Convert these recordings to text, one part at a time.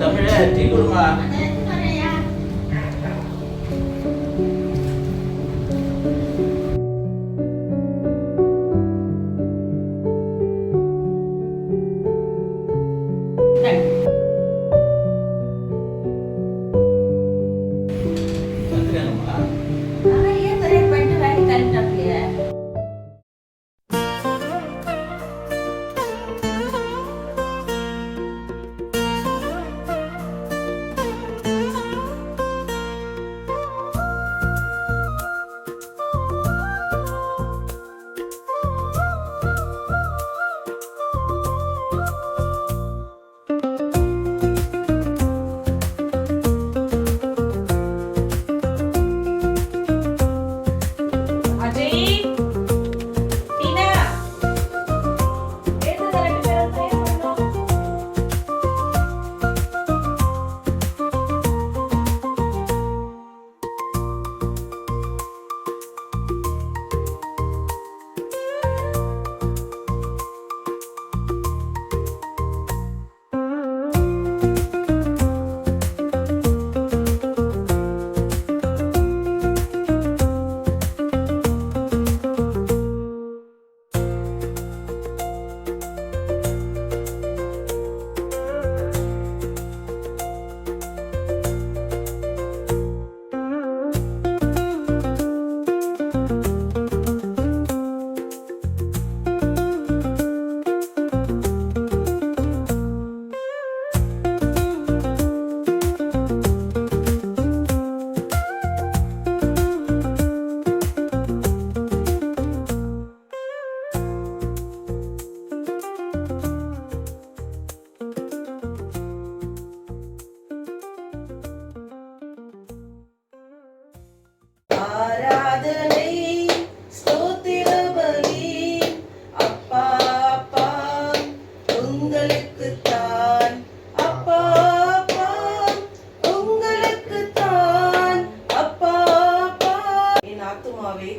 தமிழ டீ கொடுமா.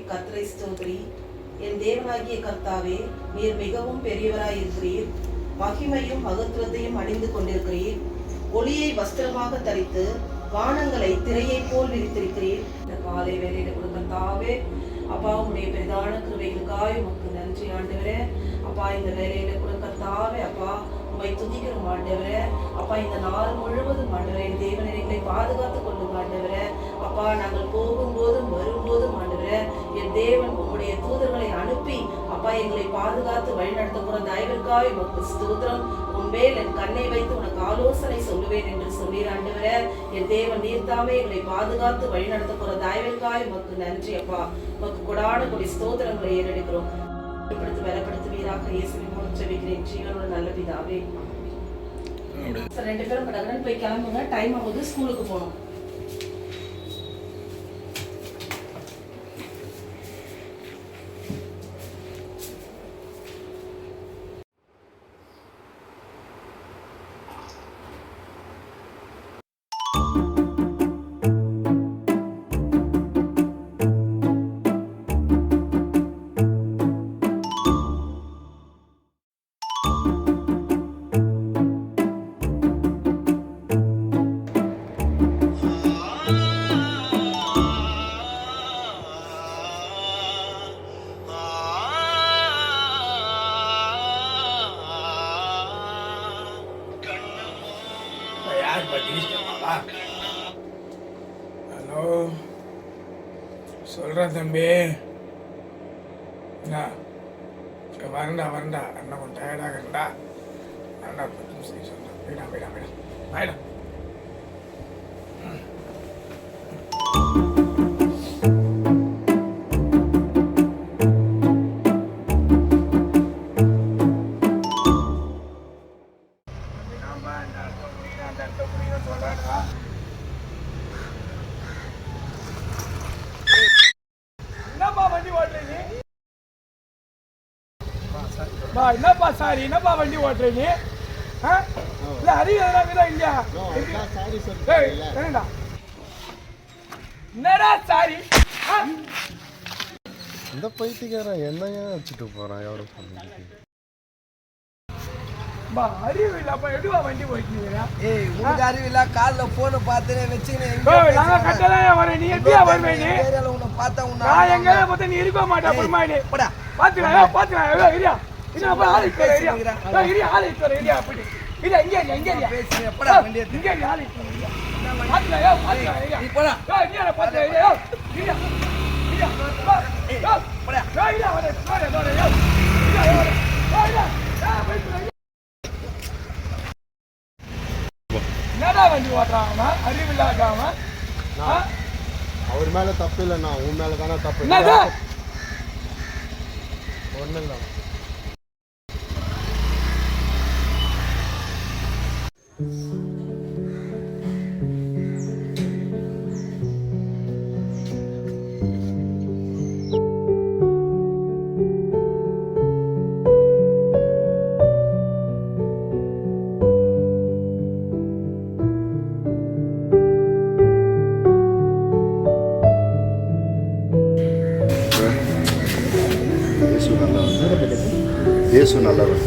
கர்த்தரை ஸ்தோத்திரி. என் தேவனாகிய கர்த்தாவே, நீர் மிகவும் பெரியவராய் இருக்கிறீர். மகிமையும் மகத்துவத்தையும் அணிந்து கொண்டிருக்கிறீர். ஒளியை வஸ்திரமாக தரித்து வானங்களை திரையை போல் விரித்திருக்கிறீர். இந்த காலை வேலையில கூட கர்த்தாவே, அப்பா உடைய பெரிதான கிருபைகளுக்காய் உமக்கு நன்றி ஆண்டவரே. அப்பா இந்த வேலையில கூட கர்த்தாவே, அப்பா உம்மை துதிக்கிறோம் ஆண்டவரே. அப்பா இந்த நாள் முழுவதும் ஆண்டவரே தேவனை எங்களை பாதுகாத்துக் கொள்ளுங்க ஆண்டவரே. அப்பா நாங்கள் போகும்போதும் வரும்போதும் ஆண்டவரே என் தேவன் உம்முடைய தூதர்களை அனுப்பி அப்பா எங்களை பாதுகாத்து வழிநடத்த போற தயவிற்காய் உமக்கு ஸ்தோத்திரம். உன்மேல் என் கண்ணை வைத்து உனக்கு ஆலோசனை சொல்லுவேன் என்று சொல்லீர் ஆண்டவரே. என் தேவன் நீர்தாமே எங்களை பாதுகாத்து வழிநடத்த போற தயவிற்காய் உமக்கு நன்றி அப்பா. உமக்கு கொடான கொடி ஸ்தோத்திரங்களை ஏறெடுக்கிறோம். பலப்படுத்துவீராக இயேசுவின் மூலம் ஜெபிக்கிறேன் ஜீவனோட நல்ல பிதாவே. ரெண்டு பேரும் கடகடன் போய் கிளம்புங்க, டைம் ஆகுது, ஸ்கூலுக்கு போகணும். ஹலோ, சொல்கிறேன் தம்பி. என்ன வரண்டா வரண்டா, அண்ணன் கொஞ்சம் டயர்டாக இருந்தா வரண்டா, 10 நிமிஷம் சொல்கிறேன். போயிடா போயிடா போயிடா போயிடா. என்னப்பா சாரி, என்னப்பா வண்டி ஓட்டுற நீ? இல்ல அறிவு எதனா இல்லையா? என்னடா சாரி? இந்த பைத்தியக்காரன் என்னையா வச்சுட்டு போறான். எவ்வளோ அறிவு இல்ல அப்ப எடுவா வண்டி போயிட்டு ஏய் உனக்கு அறிவு இல்ல கால்ல போன் பார்த்தே வெச்சினே நாங்க கட்டலாம் வரேன் நீ எப்படியா வருவே நீ ஏரியால உன்னை பார்த்தா உன்னை நான் எங்க பார்த்தா நீ இருக்க மாட்டே அப்புறமா நீ போடா பாத்துடா ஏரியா இது அப்ப ஆளு இருக்கற ஏரியா ஆளு இருக்கற ஏரியா அப்படி இது எங்க பேசுறே போடா வண்டி எடுத்து இங்க ஆளு இருக்கற பாத்துடா ஏரியா நீ போடா இங்க பாத்துடா ஏரியா போடா ஏரியா வர என்னடா வண்டி ஓட்டுறான் அறிவில்லாக்காம அவர் மேல தப்பு இல்லைண்ணா உன் மேல தானே தப்பு என்னது ஒன்றும் இல்லை இயேசு நல்லவர்.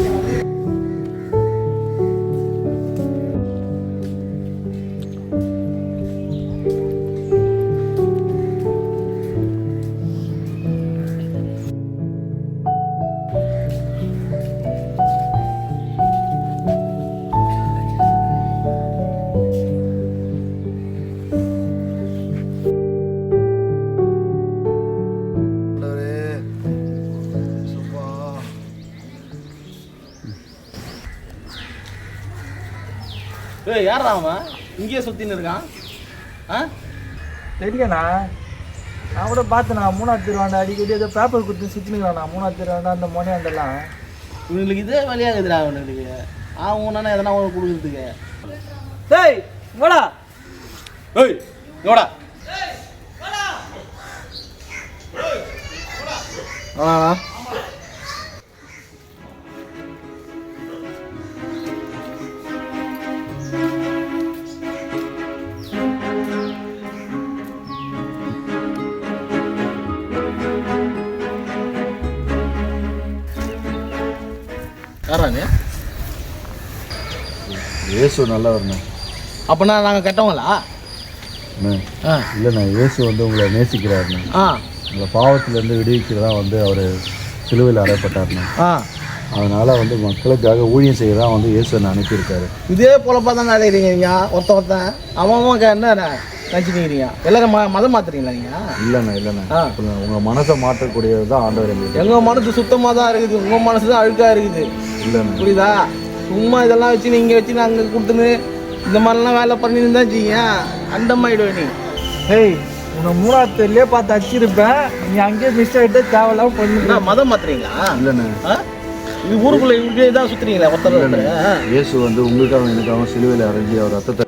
ஏய் யாரா அவன் இங்கேயே சுத்தின்னு இருக்கான்? தெரியலண்ணா நான் கூட பார்த்தேண்ணா 3ஆவது திருவாண்டா அடிக்கடி ஏதோ பேப்பர் கொடுத்து சுற்றினுங்களாண்ணா 3ஆவது திருவாண்டா அந்த மொனையாண்டெல்லாம் இவனுக்கு இதே வழியாகுதுடா அவனுக்கு. அவனா எதனா அவனுக்கு கொடுக்குறதுக்கு. டேய் வாடா ஏய் வாடா ஆ யாரானே? இயேசு நல்லவர்ண்ணே. அப்பனா நாங்கள் கெட்டவங்களா? இல்லைண்ணா இயேசு வந்து உங்களை நேசிக்கிறாருண்ணே. உங்களை பாவத்திலேருந்து விடுவிக்கிறதா வந்து அவர் சிலுவையில் அறையப்பட்டார்ண்ணே. அதனால் வந்து மக்களுக்காக ஊழியம் செய்ய தான் வந்து இயேசு அனுப்பியிருக்காரு. இதே போலப்பா தான் நினைக்கிறீங்க நீங்கள் ஒருத்தன் அவன் என்ன நினச்சிக்கிறீங்க? எல்லாரும் மதம் மாத்துறீங்களா நீங்கள்? இல்லைண்ணா உங்கள் மனசை மாற்றக்கூடியது தான் ஆண்டவர் எங்களுக்கு. எங்கள் மனசு சுத்தமாக தான் இருக்குது, உங்கள் மனசு தான் அழுக்காக இருக்குது. இல்லைண்ணா புரியுதா? சும்மா இதெல்லாம் வச்சு நீங்கள் வச்சு அங்கே கொடுத்துன்னு இந்த மாதிரிலாம் வேலை பண்ணின்னு தான் வச்சுக்கிங்க அண்டமாயிடுவேன் நீ. ஏய் உன்னை 3ஆவது தெருலே பார்த்து அடிச்சிருப்பேன் நீ அங்கேயே மிஸ் ஆகிட்டு தேவையில்லாம பண்ணு. மதம் மாத்துறீங்களா? இல்லைண்ணா இது ஊருக்குள்ளே இப்படியே தான் சுற்றுறீங்களா ஒருத்தர்? இயேசு வந்து உங்களுக்காக எனக்காக சிலுவையில் அரைஞ்சி அவர் ரத்தத்தை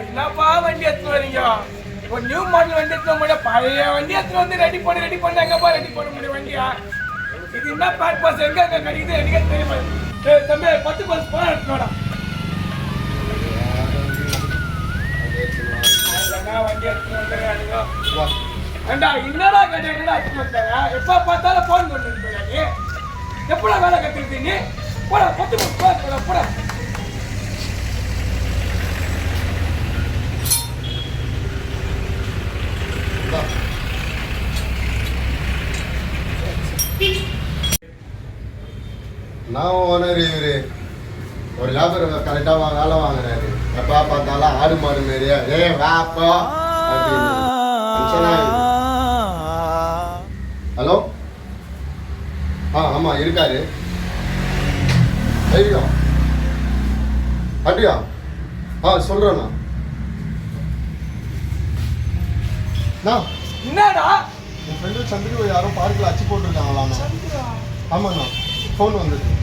என்னப்பா வண்டி எடுத்து வரீங்க? ஒரு நியூ மாடல் வண்டி எடுத்து முடியும், பழைய வண்டி எடுத்து வந்து ரெடி பண்ணி எங்கப்பா ரெடி பண்ண முடியும் வண்டியா? இது என்ன பேட் பாஸ் எங்க கிடைக்குது எனக்கு தெரியுமா? தம்பி 10 பஸ் போன எடுத்துடா. வண்டி எடுத்து வந்துடுறாங்க. ஏண்டா என்னடா கேட்ட என்னடா எடுத்துட்டு வந்தாங்க? எப்ப பார்த்தாலும் போன் பண்ணிட்டு நீ எப்படா வேலை கத்துக்கிட்டு நீ? போடா 10 போடா போடா. நான் ஓனர் இவரு ஒரு லேபர் கரெக்டாக வேலை வாங்குறாரு. எப்பா பார்த்தாலும் ஆடு மாடு மாரியா வாப்பா ஹலோ ஆமாம் இருக்காரு. ஐயோ அப்படியா சொல்கிறேண்ணா. என்னடா என் ஃப்ரெண்டு சந்திரி யாரும் பார்க்கில் அச்சு போட்டிருக்காங்களாண்ணா. ஆமாண்ணா ஃபோன் வந்துருக்கு.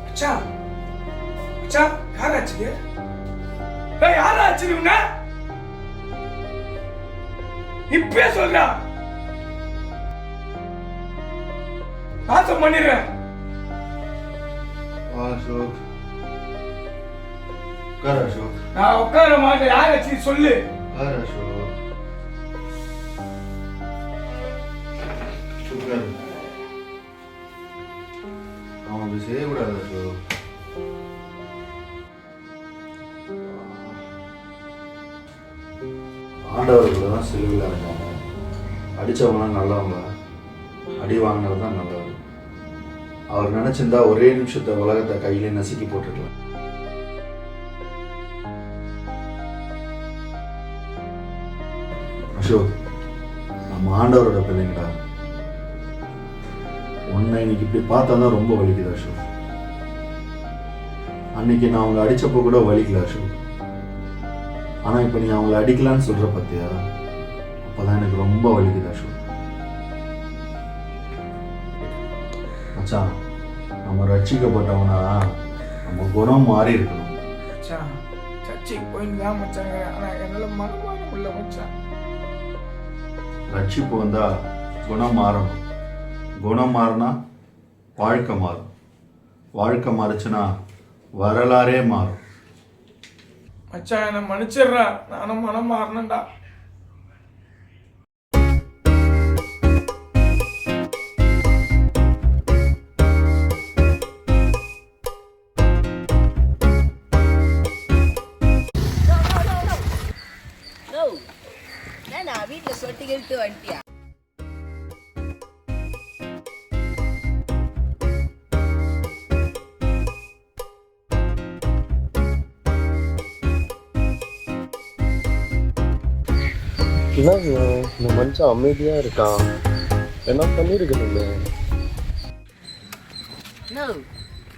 அச்சா அச்சா யாராச்சு? ஏய் யாராச்சு உன்ன? இப்பே சொல்றா. நாசம் பண்ணிடுறேன். அசோக் உட்கார் அசோக். நான் உட்கார மாட்டேன். யாராச்சு சொல்லு. உட்கார் அசோக் உட்கார். அவன் அப்படி செய்யக்கூடாது அசோக். ஆண்டவர்கள் தான் சிலுவையில் இருக்காங்க. அடித்தவங்களாம் நல்லவங்க, அடி வாங்கினது தான் நல்லவர். அவர் நினைச்சிருந்தா ஒரே நிமிஷத்தை உலகத்தை கையிலே நசுக்கி போட்டுருக்கலாம். அசோக் நம்ம ஆண்டவரோட பிள்ளைங்கடா. உன்னை இன்னைக்கு இப்படி பார்த்தா தான் ரொம்ப வலிக்குது அசோக். அன்னைக்கு நான் அவங்களை அடிச்சப்போ கூட வலிக்கல அசோக். ஆனா இப்ப நீ அவங்களை அடிக்கலான்னு சொல்ற பார்த்தியா, அப்பதான் எனக்கு ரொம்ப வலிக்குது அசோக். மச்சான், நம்ம ரட்சிக்கப்பட்டவனா நம்ம குணம் மாறி இருக்கணும். மச்சான் சர்ச்சைக்கு போயிட்டு தான் மச்சாங்க. ஆனா என்னால மனமான உள்ள மச்சான். ரட்சிப்பு வந்தா குணம் மாறணும். குணம் மாறினா வாழ்க்கை மாறும். வாழ்க்கை மாறுச்சுன்னா வரலாறே மாறும். மச்சான் என்னை மன்னிச்சிடுறா. நானும் மனம் மாறணும்டா. வீட்டுல சொட்டிக்கிட்டு வந்துட்டியா? என்னங்க இந்த மனுஷன் அமைதியா இருக்கான், என்ன பண்ணிருக்கணுங்க?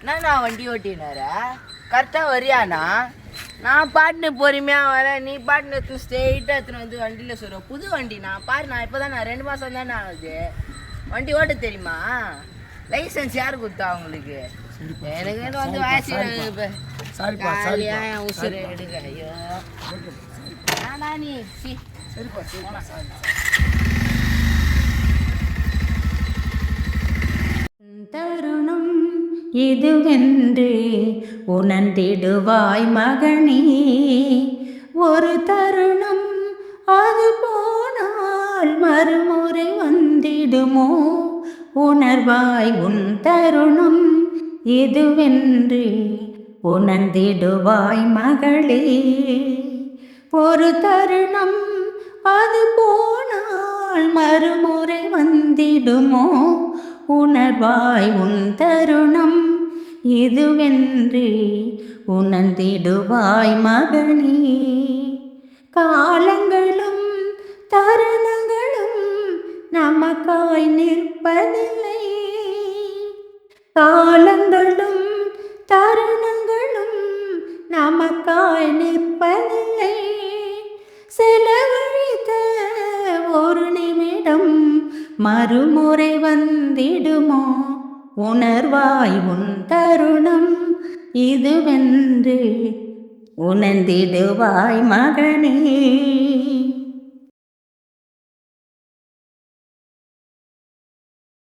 என்னண்ணா வண்டி ஓட்டினாரா? கரெக்டா வரியாண்ணா? நான் பாட்டுன்னு பொறுமையாக வரேன், நீ பாட்டுன்னு எடுத்துன்னு ஸ்ட்ரெயிட்டாக எடுத்துன்னு வந்து வண்டியில் சொல்கிறேன். புது வண்டி நான் பாரு, நான் இப்போ தான் 2 மாதம் தானே ஆகுது. வண்டி ஓட்ட தெரியுமா? லைசன்ஸ் யார் கொடுத்தா உங்களுக்கு? எனக்கு வந்து வாசி என் உசுறு எடுக்க. ஐயோ ஆனா நீ தருணம் இதுவென்று உணர்ந்திடுவாய் மகனே. ஒரு தருணம் அது போனால் மறுமுறை வந்திடுமோ? உணர்வாய் உன் தருணம் இதுவென்று உணர்ந்திடுவாய் மகளே. ஒரு தருணம் அது போனால் மறுமுறை வந்திடுமோ? உணர்வாய் உன் தருணம் இதுவென்று உணர்ந்திடுவாய் மகனே. காலங்களும் தருணங்களும் நமக்காய் நிற்பதில்லை. காலங்களும் தருணங்களும் நமக்காய் நிற்பதில்லை. செலவழித்த ஒரு நிமிடம் மறுமுறை வந்திடுமோ? உணர்வாய் உன் தருணம் இதுவென்று உணர்ந்திடுவாய் மகனே.